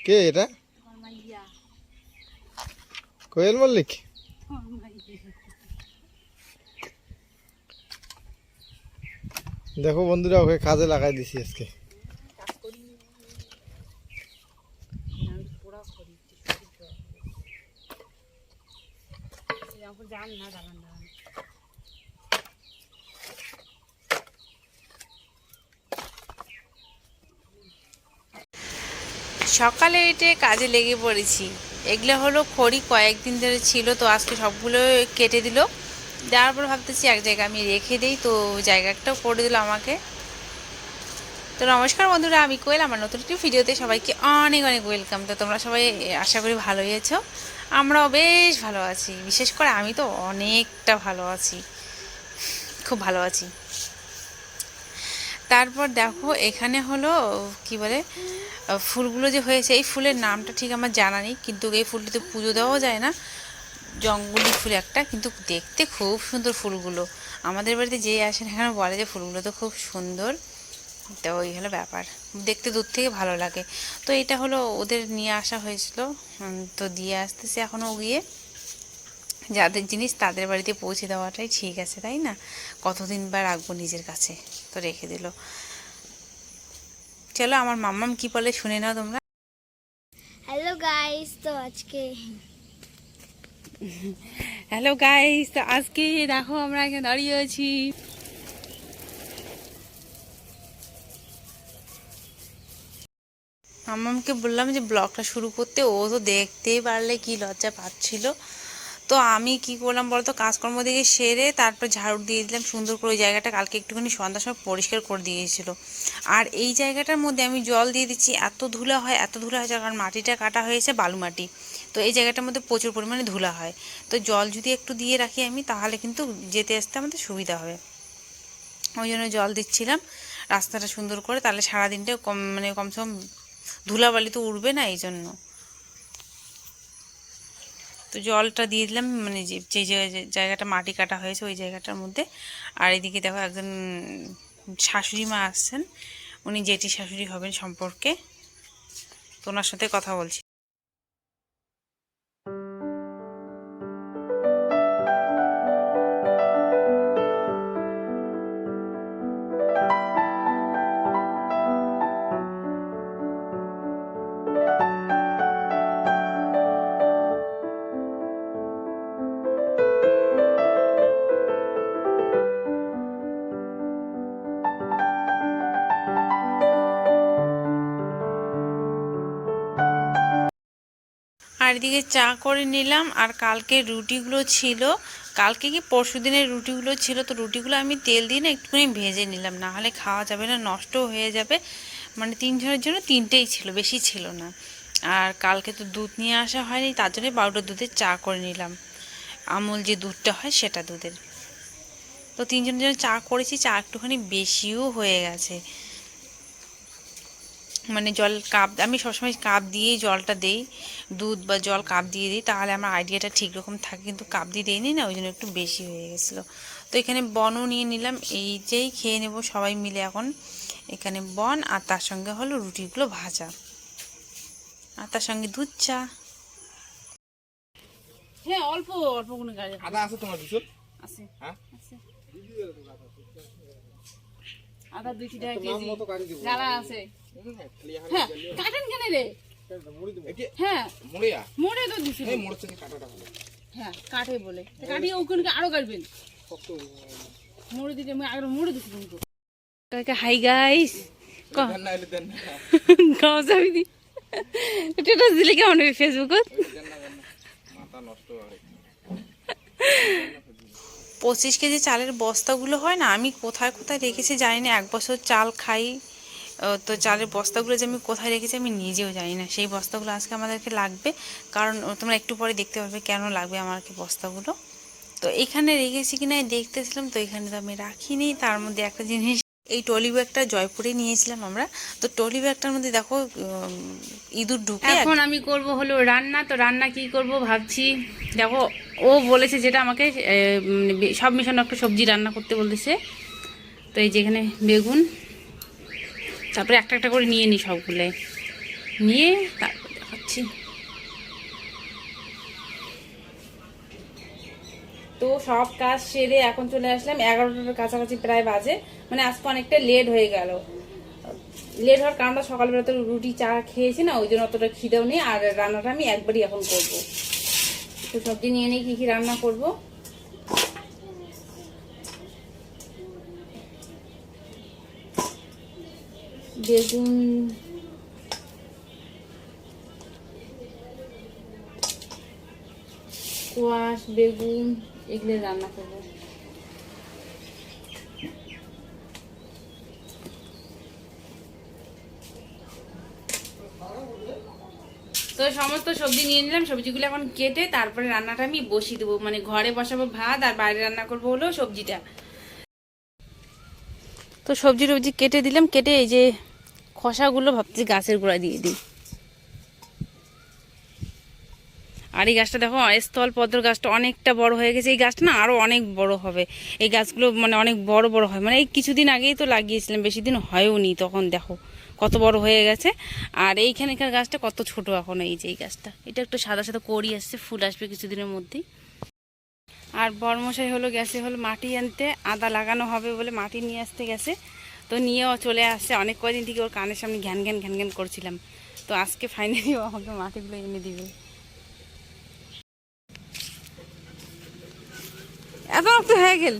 কে এটা? কোয়েল মল্লিক। দেখো বন্ধুরা, ওকে কাজে লাগাই দিছি আজকে। সকালে উঠে কাজে লেগে পড়েছি। এগুলো হলো খড়ি, কয়েকদিন ধরে ছিল, তো আজকে সবগুলো কেটে দিল। দেওয়ার পর ভাবতেছি এক জায়গায় আমি রেখে দিই, তো জায়গাটাও করে দিল আমাকে। তো নমস্কার বন্ধুরা, আমি কোয়েল। আমার নতুন একটি ভিডিওতে সবাইকে অনেক অনেক ওয়েলকাম। তো তোমরা সবাই আশা করি ভালোই আছো, আমরাও বেশ ভালো আছি। বিশেষ করে আমি তো অনেকটা ভালো আছি, খুব ভালো আছি। তারপর দেখো এখানে হলো কি বলে, ফুলগুলো যে হয়েছে, এই ফুলের নামটা ঠিক আমার জানা নেই, কিন্তু এই ফুলটিতে পুজো দেওয়াও যায় না। জঙ্গলি ফুল একটা, কিন্তু দেখতে খুব সুন্দর ফুলগুলো। আমাদের বাড়িতে যেই আসেন এখানে বলে যে ফুলগুলো তো খুব সুন্দর। তো ওই হলো ব্যাপার, দেখতে দূর থেকে ভালো লাগে। তো এটা হলো ওদের নিয়ে আসা হয়েছিল, তো দিয়ে আসতেছে এখনও গিয়ে। যাদের জিনিস তাদের বাড়িতে পৌঁছে দেওয়াটাই ঠিক আছে, তাই না? কতদিন বা রাখবো নিজের কাছে, তো রেখে দিল। চলো আমার মাম্মাম কি বলে শুনে নাও তোমরা। হ্যালো গাইস, তো আজকে হ্যালো গাইস, তো আজকে দেখো আমরা এখানে দাঁড়িয়ে আছি। মাম্মামকে বললাম যে ব্লগটা শুরু করতে, ও তো দেখতেই পারলে কি লজ্জা পাচ্ছিল। তো আমি কি করলাম বলতো, কাজকর্ম দিকে সেরে তারপর ঝাড়ু দিয়ে দিলাম সুন্দর করে। ওই জায়গাটা কালকে একটুখানি সন্ধ্যার সময় পরিষ্কার করে দিয়েছিল। আর এই জায়গাটার মধ্যে আমি জল দিয়ে দিচ্ছি, এত ধুলা হয়, এত ধুলা হয়, কারণ মাটিটা কাটা হয়েছে বালু মাটি। তো এই জায়গাটার মধ্যে প্রচুর পরিমাণে ধুলা হয়। তো জল যদি একটু দিয়ে রাখি আমি, তাহলে কিন্তু যেতে আসতে আমাদের সুবিধা হবে। ওই জন্য জল দিচ্ছিলাম রাস্তাটা সুন্দর করে, তাহলে সারাদিনটা কমসে কম ধুলাবালি তো উঠবে না, এই জন্য। তো জলটা দিয়ে দিলাম, মানে যে জায়গাটা মাটি কাটা হয়েছে ওই জায়গাটার মধ্যে। আর এদিকে দেখো একজন শাশুড়ি মা আসছেন, উনি জেঠি শাশুড়ি হবেন সম্পর্কে, তো ওনার সাথে কথা বলছি। আর এদিকে চা করে নিলাম। আর কালকে রুটিগুলো ছিল, কালকে কি পরশু দিনের রুটিগুলো ছিল, তো রুটিগুলো আমি তেল দিয়ে না একটুখানি ভেজে নিলাম, না হলে খাওয়া যাবে না, নষ্টও হয়ে যাবে। মানে 3 জনের জন্য 3টেই ছিল, বেশি ছিল না। আর কালকে তো দুধ নিয়ে আসা হয়নি, তার জন্য পাউডার দুধের চা করে নিলাম, আমুল যে দুধটা হয় সেটা দুধের। তো 3 জনের জন্য চা করেছি, চা একটুখানি বেশিও হয়ে গেছে। মানে জল কাপ, আমি সবসময় কাপ দিয়েই জলটা দেই, দুধ বা জল কাপ দিয়ে দিই, তাহলে আমার আইডিয়াটা ঠিক রকম থাকে, কিন্তু কাপ দিয়ে দিইনি না, ওই জন্য একটু বেশি হয়ে গেছিলো। তো এখানে বনও নিয়ে নিলাম, এই যেই খেয়ে নেব সবাই মিলে এখন। এখানে বন, আর তার সঙ্গে হলো রুটিগুলো ভাজা, আর তার সঙ্গে দুধ চা। হ্যাঁ, অল্প অল্প কোনো গাড়ি আদা আছে তোমার দুশো? আছে, হ্যাঁ আছে আদা 200 টাকা কেজি গালা আছে। হ্যাঁ, কাটেন কেন রে? হ্যাঁ, মোড়ে তো দিছি। এই মোড়ে থেকে কাটাটা ভালো। হ্যাঁ, কাটে বলে কাটিয়ে ওখানে আরো কাটবেন, মোড়ে দিতে আমি আগে মোড়ে দিছি কিন্তু। কাকা হাই গাইস, দেন না এলে দেন না গাও যাবি দি এটা দিলে কেমন হবে ফেসবুকত? মাথা নষ্ট হয়। 25 কেজি চালের বস্তাগুলো হয় না, আমি কোথায় কোথায় রেখেছি জানি না। 1 বছর চাল খাই, তো চালের বস্তাগুলো যে আমি কোথায় রেখেছি আমি নিজেও জানি না। সেই বস্তাগুলো আজকে আমাদেরকে লাগবে, কারণ তোমরা একটু পরে দেখতে পারবে কেন লাগবে আমাকে বস্তাগুলো। তো এখানে রেখেছি কিনা দেখতেছিলাম, তো এখানে তো আমি রাখিনি। তার মধ্যে একটা জিনিস, এই টলি ব্যাগটা জয়পুরে নিয়েছিলাম আমরা, তো টলি ব্যাগটার মধ্যে দেখো ইঁদুর ঢুকে। এখন আমি করব হলো রান্না। তো রান্না কি করব ভাবছি, দেখো ও বলেছে যেটা আমাকে সব মিশানো একটা সবজি রান্না করতে বলেছে। তো এই যেখানে বেগুন, তারপরে একটা একটা করে নিয়ে নিই, সবগুলো নিয়ে করছি। তো সব কাজ সেরে এখন চলে আসলাম, 11টার কাছাকাছি প্রায় বাজে, মানে আজকে অনেকটা লেট হয়ে গেল। লেট হওয়ার কারণটা সকালবেলা তো রুটি চা খেয়েছি না, ওই জন্য অতটা খিদেও নেই। আর রান্নাটা আমি একবারই এখন করব। তো সবজি নিয়ে নিই কি কি রান্না করব। বেগুন, কোয়াশ, বেগুন এগুলো রান্না করবো। তো সমস্ত সবজি নিয়ে নিলাম, সবজিগুলো এখন কেটে তারপরে রান্নাটা আমি বসিয়ে দেবো। মানে ঘরে বসাবো ভাত, আর বাইরে রান্না করবো হলো সবজিটা। তো সবজি টবজি কেটে দিলাম, কেটে এই যে খোসাগুলো ভাবছি গাছের গোড়া দিয়ে দিই। আর এই গাছটা দেখো, স্থল পদ্ম গাছটা অনেকটা বড় হয়ে গেছে। এই গাছটা না আরো অনেক বড় হবে। এই গাছগুলো মানে অনেক বড় বড় হয়। মানে এই কিছুদিন আগেই তো লাগিয়েছিলাম, বেশি দিন হয়ও নি, তখন দেখো কত বড় হয়ে গেছে। আর এইখানকার গাছটা কত ছোট এখন। এই যে এই গাছটা, এটা একটু সাদা সাদা কড়ি আসছে, ফুল আসবে কিছুদিনের মধ্যেই। আর বড়মশাই হলো গেছে হলো মাটি আনতে, আদা লাগানো হবে বলে মাটি নিয়ে আসতে গেছে। তো নিয়েও চলে আসছে। অনেক কয়দিন থেকে ওর কানের সামনে ঘ্যান ঘ্যান ঘ্যান ঘ্যান করছিলাম। তো আজকে ফাইনালি ও আমাকে মাটিগুলো এনে দিবে। এত রক্ত হয়ে গেল।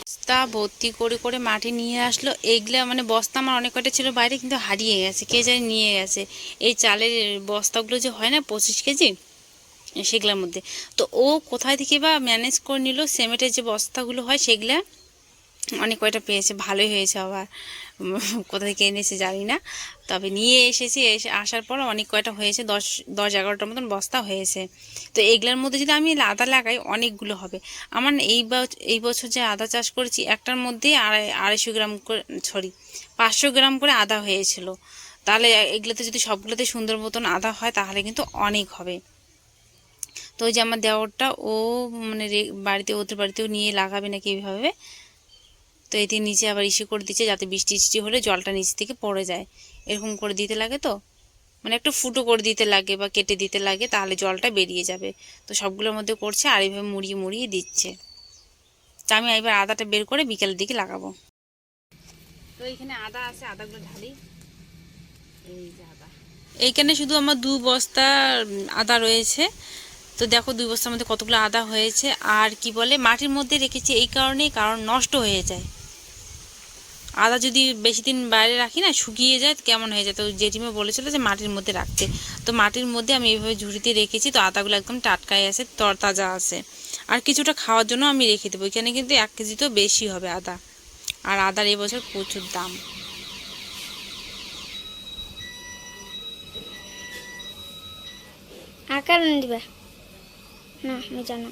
বস্তা ভর্তি করে করে মাটি নিয়ে আসলো। এইগুলা মানে বস্তা আমার অনেক কয়টা ছিল বাইরে, কিন্তু হারিয়ে গেছে, কে জানি নিয়ে গেছে। এই চালের বস্তাগুলো যে হয় না 25 কেজি, সেগুলোর মধ্যে। তো ও কোথায় থেকে বা ম্যানেজ করে নিল, সিমেন্টের যে বস্তাগুলো হয় সেগুলা অনেক কয়টা পেয়েছে, ভালোই হয়েছে। আবার কোথা থেকে এনেছে জানি না, তবে নিয়ে এসেছি। আসার পর অনেক কয়টা হয়েছে, 10-11টার মতন বস্তা হয়েছে। তো এগুলোর মধ্যে যদি আমি আদা লাগাই অনেকগুলো হবে। আমার এই বছর যে আদা চাষ করেছি, একটার মধ্যেই 250 গ্রাম করে, 500 গ্রাম করে আদা হয়েছিল। তাহলে এগুলোতে যদি সবগুলোতে সুন্দর মতন আদা হয় তাহলে কিন্তু অনেক হবে। তো ওই যে আমার দেওরটা, ও মানে বাড়িতে, ওদের বাড়িতেও নিয়ে লাগাবে নাকি এইভাবে। তো এটি নিচে আবার ইসে করে দিচ্ছে, যাতে বৃষ্টি টিষ্টি হলে জলটা নিচ থেকে পড়ে যায়, এরকম করে দিতে লাগে। তো মানে একটু ফুটো করে দিতে লাগে বা কেটে দিতে লাগে, তাহলে জলটা বেরিয়ে যাবে। তো সবগুলোর মধ্যে করছে, আর এইভাবে মুড়িয়ে মুড়িয়ে দিচ্ছে। তা আমি এবার আদাটা বের করে বিকেলের দিকে লাগাবো। তো এইখানে আদা আছে, আদাগুলো ঢালি। এই যে আদা, এইখানে শুধু আমার 2 বস্তা আদা রয়েছে। তো দেখো 2 বস্তার মধ্যে কতগুলো আদা হয়েছে। আর কি বলে, মাটির মধ্যে রেখেছি এই কারণেই, কারণ নষ্ট হয়ে যায়। আদা যদি বেশি দিন বাইরে রাখি না, শুকিয়ে যায়, কেমন হয়ে যায়। তো জেঠিমা বলেছিল যে মাটির মধ্যে রাখতে। তো মাটির মধ্যে আমি এইভাবে ঝুড়িতে রেখেছি। তো আদাগুলো একদম টাটকাই আছে, তরতাজা আছে। আর কিছুটা খাওয়ার জন্য আমি রেখে দেবো। এখানে কিন্তু 1 কেজি তো বেশি হবে আদা। আর আদার এবছর প্রচুর দাম। আকার দিবা না, আমি জানো।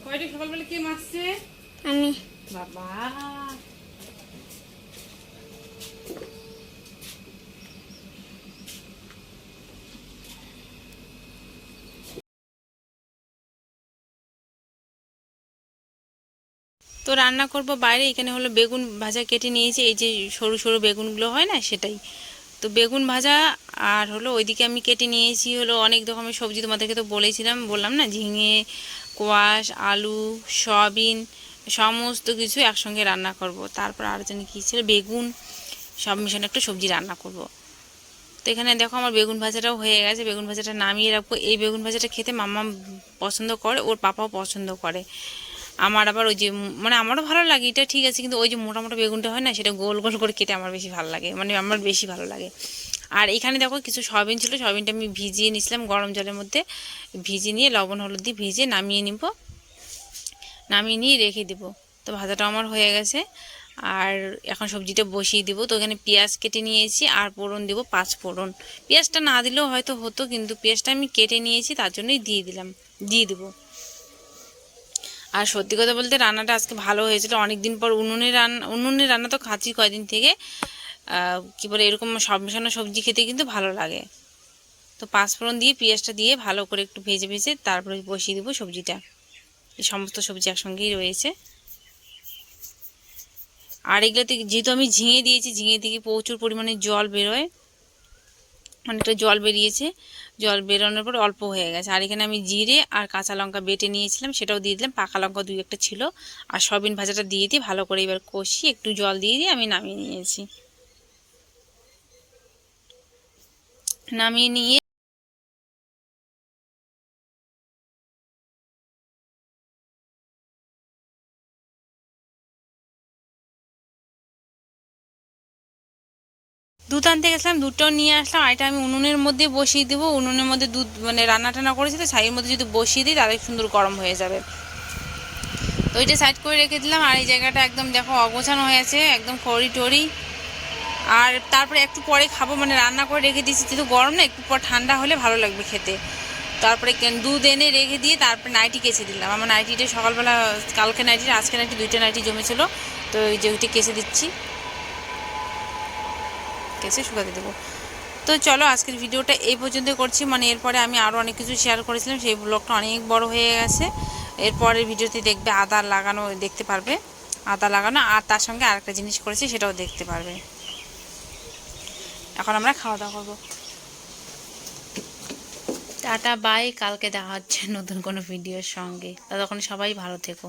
কয়টা সকালবেলা কে মারছে? আমি। বাবা, তো রান্না করব বাইরে। এখানে হলো বেগুন ভাজা কেটে নিয়েছি, এই যে সরু সরু বেগুনগুলো হয় না, সেটাই। তো বেগুন ভাজা, আর হলো ওইদিকে আমি কেটে নিয়েছি হলো অনেক রকমের সবজি। তোমাদেরকে তো বললাম না, ঝিঙে, কোয়াশ, আলু, সয়াবিন, সমস্ত কিছু একসঙ্গে রান্না করব। তারপর আর জানি কী ছিল, বেগুন, সব মিশানো একটা সবজি রান্না করব। তো এখানে দেখো আমার বেগুন ভাজাটাও হয়ে গেছে। বেগুন ভাজাটা নামিয়ে রাখবো। এই বেগুন ভাজাটা খেতে মাম্মা পছন্দ করে, ওর পাপাও পছন্দ করে। আমার আবার ওই যে মানে আমারও ভালো লাগে, এটা ঠিক আছে, কিন্তু ওই যে মোটা মোটা বেগুনটা হয় না, সেটা গোল গোল করে কেটে আমার বেশি ভালো লাগে, মানে আমার বেশি ভালো লাগে। আর এখানে দেখো কিছু সয়াবিন ছিল, সয়াবিনটা আমি ভিজিয়ে নিয়েছিলাম গরম জলের মধ্যে, ভিজিয়ে নিয়ে লবণ হলুদ দিয়ে ভিজিয়ে নামিয়ে নিব, নামিয়ে নিয়ে রেখে দেব। তো ভাজাটা আমার হয়ে গেছে। আর এখন সবজিটা বসিয়ে দিব। তো এখানে পেঁয়াজ কেটে নিয়েছি, আর ফোড়ন দেবো 5 ফোড়ন। পেঁয়াজটা না দিলেও হয়তো হতো, কিন্তু পেঁয়াজটা আমি কেটে নিয়েছি, তার জন্যই দিয়ে দেবো। আর সত্যি কথা বলতে রান্নাটা আজকে ভালো হয়েছিল। অনেক দিন পর উনুনে রান্না তো খাচ্ছি কয়দিন থেকে। কী বলে এরকম সব মেশানো সবজি খেতে কিন্তু ভালো লাগে। তো পাঁচফোড়ন দিয়ে পেঁয়াজটা দিয়ে ভালো করে একটু ভেজে ভেজে তারপরে বসিয়ে দেবো সবজিটা। এই সমস্ত সবজি একসঙ্গেই রয়েছে। আর এগুলোতে যেহেতু আমি ঝিঙে দিয়েছি, ঝিঙে থেকে প্রচুর পরিমাণে জল বেরোয়, অনেকটা জল বেরিয়েছে। জল বেরোনোর পর অল্প হয়ে গেছে। আর এখানে আমি জিরে আর কাঁচা লঙ্কা বেটে নিয়েছিলাম, সেটাও দিয়ে দিলাম। পাকা লঙ্কা 2-1টা ছিল। আর সয়াবিন ভাজাটা দিয়ে দিয়ে ভালো করে এবার কষিয়ে একটু জল দিয়ে দিয়ে আমি নামিয়ে নিয়েছি। নামিয়ে নিয়ে দুধ আনতে গেছিলাম, দুধটাও নিয়ে আসলাম। আর এটা আমি উনুনের মধ্যে বসিয়ে দেবো। উনুনের মধ্যে দুধ মানে রান্না টান্না করেছি তো, ছাইয়ের মধ্যে যদি বসিয়ে দিই তাহলে সুন্দর গরম হয়ে যাবে। তো ওইটা সাইড করে রেখে দিলাম। আর এই জায়গাটা একদম দেখো অগোছানো হয়েছে, একদম খড়ি টড়ি। আর তারপরে একটু পরে খাবো, মানে রান্না করে রেখে দিয়েছি, যেহেতু গরম না, একটু পর ঠান্ডা হলে ভালো লাগবে খেতে। তারপরে দুধ এনে রেখে দিয়ে তারপরে নাইটি কেচে দিলাম। আমার নাইটিটা সকালবেলা, কালকে নাইটি আজকে নাইটি, 2টা নাইটি জমেছিলো, তো ওই যে ওইটি কেচে দিচ্ছি, কেচে শুকাতে দেবো। তো চলো আজকের ভিডিওটা এই পর্যন্ত করছি। মানে এরপরে আমি আরও অনেক কিছু শেয়ার করেছিলাম, সেই ব্লগটা অনেক বড় হয়ে গেছে। এরপরের ভিডিওতে দেখবে আদা লাগানো, দেখতে পারবে আদা লাগানো, আর তার সঙ্গে আরেকটা জিনিস করেছি সেটাও দেখতে পারবে। এখন আমরা খাওয়া দাওয়া করবো। টাটা বাই, কালকে দেখা হচ্ছে নতুন কোনো ভিডিওর সঙ্গে। ততক্ষণ সবাই ভালো থেকো।